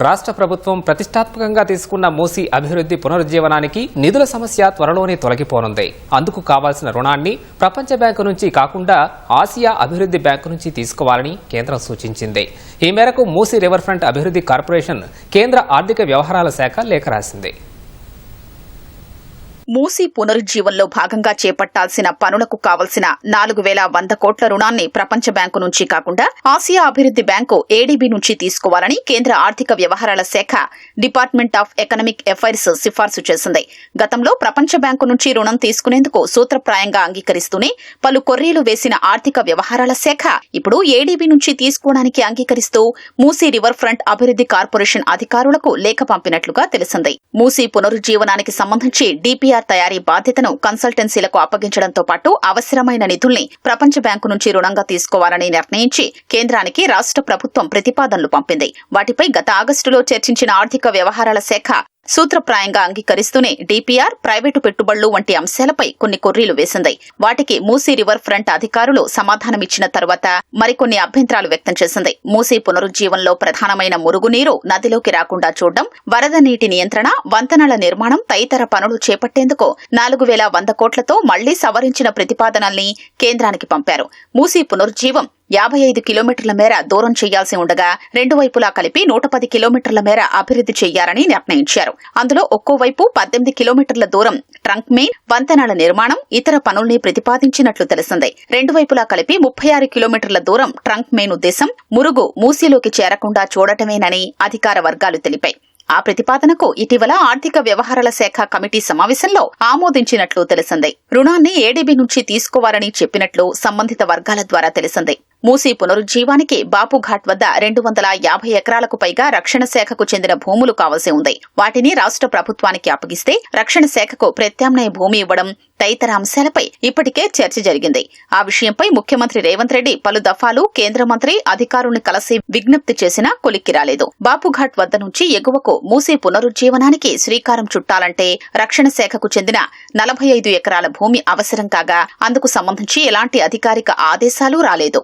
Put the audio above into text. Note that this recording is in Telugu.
రాష్ట్ర ప్రభుత్వం ప్రతిష్టాత్మకంగా తీసుకున్న మూసీ అభివృద్ధి పునరుజ్జీవనానికి నిధుల సమస్య త్వరలోనే తొలగిపోనుంది. అందుకు కావాల్సిన రుణాన్ని ప్రపంచ బ్యాంకు నుంచి కాకుండా ఆసియా అభివృద్ధి బ్యాంకు నుంచి తీసుకోవాలని కేంద్రం సూచించింది. ఈ మేరకు మూసీ రివర్ ఫ్రంట్ అభివృద్ధి కార్పొరేషన్ కేంద్ర ఆర్థిక వ్యవహారాల శాఖ లేఖ రాసింది. మూసీ పునరుజ్జీవంలో భాగంగా చేపట్టాల్సిన పనులకు కావలసిన 4100 కోట్ల రుణాన్ని ప్రపంచ బ్యాంకు నుంచి కాకుండా ఆసియా అభివృద్ధి బ్యాంకు ఏడీబీ నుంచి తీసుకోవాలని కేంద్ర ఆర్థిక వ్యవహారాల శాఖ డిపార్ట్మెంట్ ఆఫ్ ఎకనామిక్ అఫైర్స్ సిఫార్సు చేసింది. గతంలో ప్రపంచ బ్యాంకు నుంచి రుణం తీసుకునేందుకు సూత్రప్రాయంగా అంగీకరిస్తూనే పలు కొర్రీలు వేసిన ఆర్థిక వ్యవహారాల శాఖ ఇప్పుడు ఏడీబీ నుంచి తీసుకోవడానికి అంగీకరిస్తూ మూసీ రివర్ ఫ్రంట్ అభివృద్ధి కార్పొరేషన్ అధికారులకు లేఖ పంపినట్లుగా తెలిసింది. మూసీ పునరుజ్జీవనానికి సంబంధించి డిపిఆర్ తయారీ బాధ్యతను కన్సల్టెన్సీలకు అప్పగించడంతో పాటు అవసరమైన నిధుల్ని ప్రపంచ బ్యాంకు నుంచి రుణంగా తీసుకోవాలని నిర్ణయించి కేంద్రానికి రాష్ట్ర ప్రభుత్వం ప్రతిపాదనలు పంపింది. వాటిపై గత ఆగస్టులో చర్చించిన ఆర్థిక వ్యవహారాల శాఖ సూత్రప్రాయంగా అంగీకరిస్తూనే డిపిఆర్, ప్రైవేటు పెట్టుబడులు వంటి అంశాలపై కొన్ని కొర్రీలు వేసింది. వాటికి మూసీ రివర్ ఫ్రంట్ అధికారులు సమాధానమిచ్చిన తర్వాత మరికొన్ని అభ్యంతరాలు వ్యక్తం చేసింది. మూసీ పునరుజ్జీవంలో ప్రధానమైన మురుగునీరు నదిలోకి రాకుండా చూడడం, వరద నీటి నియంత్రణ, వంతెనల నిర్మాణం తదితర పనులు చేపట్టేందుకు 4100 కోట్లతో మళ్లీ సవరించిన ప్రతిపాదనల్ని కేంద్రానికి పంపారు. మూసీ పునరుజ్జీవం 55 కిలోమీటర్ల మేర దూరం చేయాల్సి ఉండగా రెండు వైపులా కలిపి 110 కిలోమీటర్ల మేర అభివృద్ధి చేయాలని నిర్ణయించారు. అందులో ఒక్కోవైపు 18 కిలోమీటర్ల దూరం ట్రంక్ మెయిన్, వంతెనల నిర్మాణం, ఇతర పనుల్ని ప్రతిపాదించినట్లు తెలిసింది. రెండు వైపులా కలిపి 36 కిలోమీటర్ల దూరం ట్రంక్ మెయిన్ ఉద్దేశం మురుగు మూసీలోకి చేరకుండా చూడటమేనని అధికార వర్గాలు తెలిపాయి. ఆ ప్రతిపాదనకు ఇటీవల ఆర్థిక వ్యవహారాల శాఖ కమిటీ సమావేశంలో ఆమోదించినట్లు తెలిసింది. రుణాన్ని ఏడీబీ నుంచి తీసుకోవాలని చెప్పినట్లు సంబంధిత వర్గాల ద్వారా తెలిసింది. మూసీ పునరుజ్జీవానికి బాపుఘాట్ వద్ద 250 ఎకరాలకు పైగా రక్షణ శాఖకు చెందిన భూములు కావాల్సి ఉంది. వాటిని రాష్ట్ర ప్రభుత్వానికి అప్పగిస్తే రక్షణ శాఖకు ప్రత్యామ్నాయ భూమి ఇవ్వడం తదితర అంశాలపై ఇప్పటికే చర్చ జరిగింది. ఆ విషయంపై ముఖ్యమంత్రి రేవంత్ రెడ్డి పలు దఫాలు కేంద్ర మంత్రి అధికారుల్ని కలిసి విజ్ఞప్తి చేసినా కొలిక్కి రాలేదు. బాపుఘాట్ వద్ద నుంచి ఎగువకు మూసీ పునరుజ్జీవనానికి శ్రీకారం చుట్టాలంటే రక్షణ శాఖకు చెందిన 45 ఎకరాల భూమి అవసరం కాగా అందుకు సంబంధించి ఎలాంటి అధికారిక ఆదేశాలు రాలేదు.